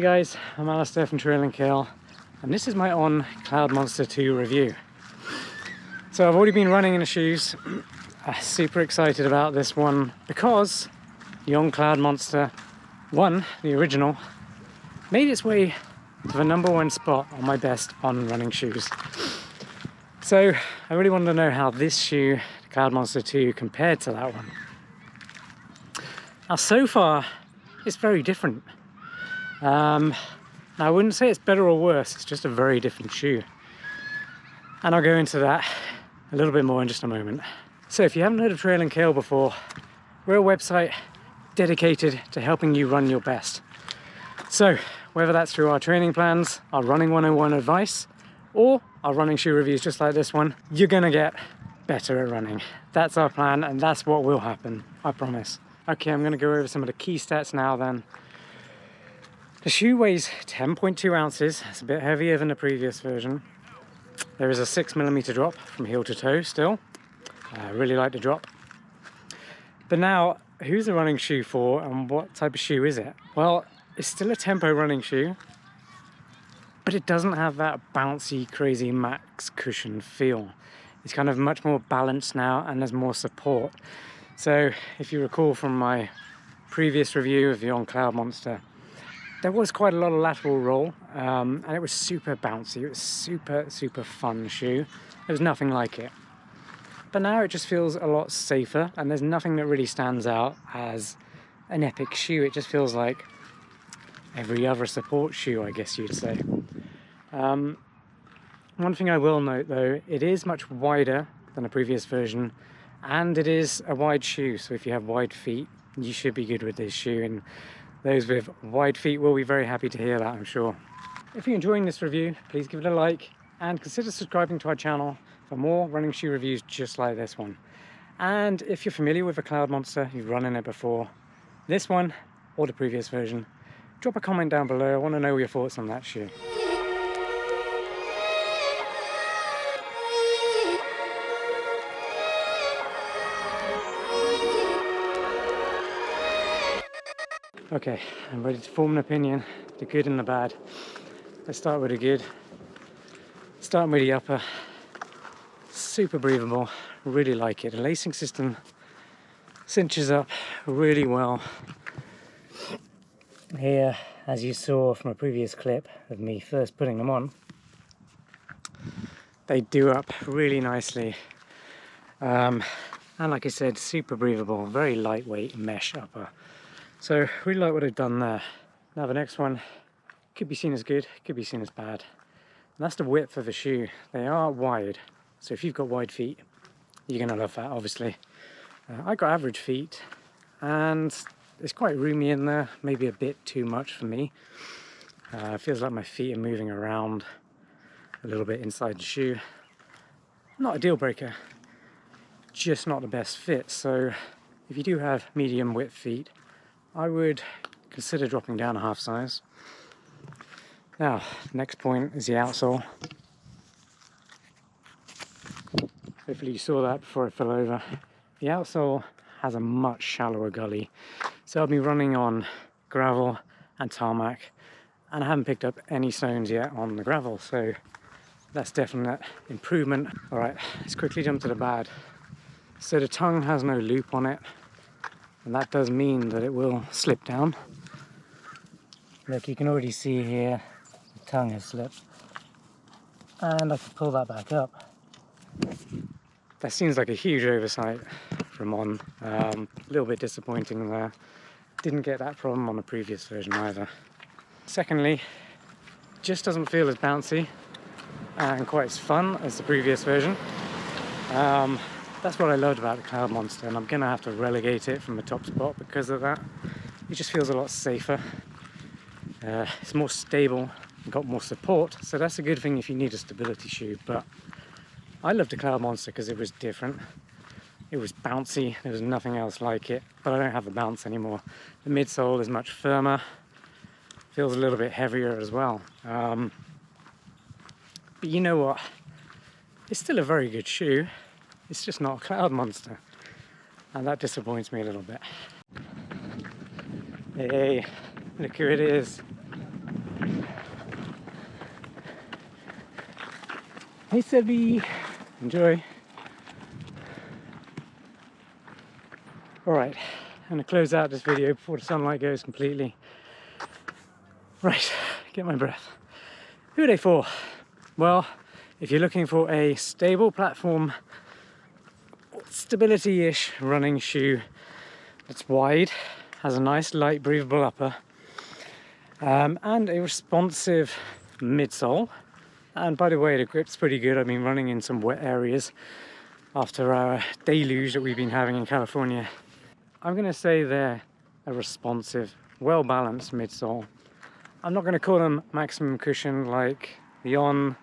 Hey guys, I'm Alastair from Trail Kale, and this is my On Cloudmonster 2 review. So I've already been running in the shoes. Super excited about this one because the On Cloudmonster 1, the original, made its way to the #1 spot on my best on running shoes. So I really wanted to know how this shoe, the Cloudmonster 2, compared to that one. Now so far, it's very different. Now I wouldn't say it's better or worse, it's just a very different shoe. And I'll go into that a little bit more in just a moment. So if you haven't heard of Trail Kale before, we're a website dedicated to helping you run your best. So whether that's through our training plans, our running 101 advice, or our running shoe reviews just like this one, you're gonna get better at running. That's our plan and that's what will happen, I promise. Okay, I'm gonna go over some of the key stats now then. The shoe weighs 10.2 ounces, it's a bit heavier than the previous version. There is a 6mm drop from heel to toe still. I really like the drop. But now, who's the running shoe for and what type of shoe is it? Well, it's still a tempo running shoe, but it doesn't have that bouncy, crazy max cushion feel. It's kind of much more balanced now and there's more support. So if you recall from my previous review of the On Cloudmonster, there was quite a lot of lateral roll, and it was super bouncy. It was super fun shoe. There was nothing like it. But now it just feels a lot safer, and there's nothing that really stands out as an epic shoe. It just feels like every other support shoe, I guess you'd say. One thing I will note though, it is much wider than the previous version, and it is a wide shoe. So if you have wide feet, you should be good with this shoe. And those with wide feet will be very happy to hear that, I'm sure. If you're enjoying this review, please give it a like and consider subscribing to our channel for more running shoe reviews just like this one. And if you're familiar with the Cloudmonster, you've run in it before, this one or the previous version, drop a comment down below. I want to know your thoughts on that shoe. Okay, I'm ready to form an opinion, the good and the bad. Let's start with the good. Starting with the upper. Super breathable, really like it. The lacing system cinches up really well. Here, as you saw from a previous clip of me first putting them on, they do up really nicely. And like I said, super breathable, very lightweight mesh upper. So really like what I've done there. Now the next one could be seen as good, could be seen as bad. And that's the width of the shoe. They are wide, so if you've got wide feet, you're gonna love that, obviously. I got average feet, and it's quite roomy in there, maybe a bit too much for me. It feels like my feet are moving around a little bit inside the shoe. Not a deal breaker, just not the best fit. So if you do have medium width feet, I would consider dropping down a half size. Now, next point is the outsole. Hopefully you saw that before I fell over. The outsole has a much shallower gully. So I'll be running on gravel and tarmac, and I haven't picked up any stones yet on the gravel, so that's definite improvement. All right, let's quickly jump to the bad. So the tongue has no loop on it, and that does mean that it will slip down. Look, you can already see here, the tongue has slipped. And I can pull that back up. That seems like a huge oversight from On. A little bit disappointing there. Didn't get that problem on the previous version either. Secondly, just doesn't feel as bouncy and quite as fun as the previous version. That's what I loved about the Cloudmonster, and I'm gonna have to relegate it from the top spot because of that. It just feels a lot safer. It's more stable, got more support, so that's a good thing if you need a stability shoe. But I loved the Cloudmonster because it was different. It was bouncy, there was nothing else like it, but I don't have the bounce anymore. The midsole is much firmer, feels a little bit heavier as well. But you know what? It's still a very good shoe. It's just not a Cloudmonster, and that disappoints me a little bit. Hey, look who it is. Hey Sebby, enjoy. Alright, I'm going to close out this video before the sunlight goes completely. Right, get my breath. Who are they for? Well, if you're looking for a stable platform, stability-ish running shoe that's wide, has a nice light breathable upper, and a responsive midsole. And by the way, the grip's pretty good. I've been running in some wet areas after our deluge that we've been having in California. I'm going to say they're a responsive, well-balanced midsole. I'm not going to call them maximum cushion like the On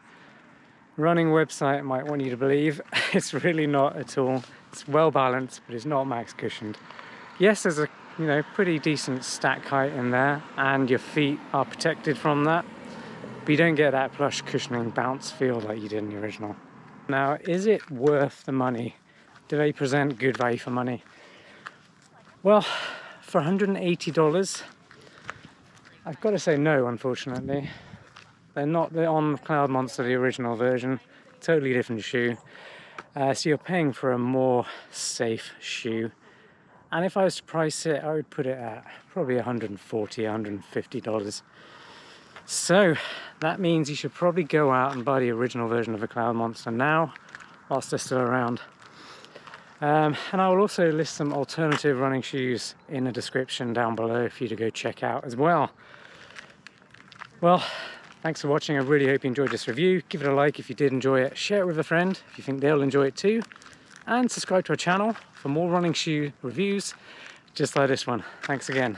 running website might want you to believe. It's really not at all. It's well-balanced, but it's not max cushioned. Yes, there's a pretty decent stack height in there, and your feet are protected from that, but you don't get that plush cushioning bounce feel like you did in the original. Now, is it worth the money? Do they present good value for money? Well, for $180, I've got to say no, unfortunately. They're not the On Cloudmonster, the original version. Totally different shoe. So you're paying for a more safe shoe. And if I was to price it, I would put it at probably $140, $150. So that means you should probably go out and buy the original version of a Cloudmonster now, whilst they're still around. And I will also list some alternative running shoes in the description down below for you to go check out as well. Well, thanks for watching. I really hope you enjoyed this review. Give it a like if you did enjoy it. Share it with a friend if you think they'll enjoy it too. And subscribe to our channel for more running shoe reviews just like this one. Thanks again.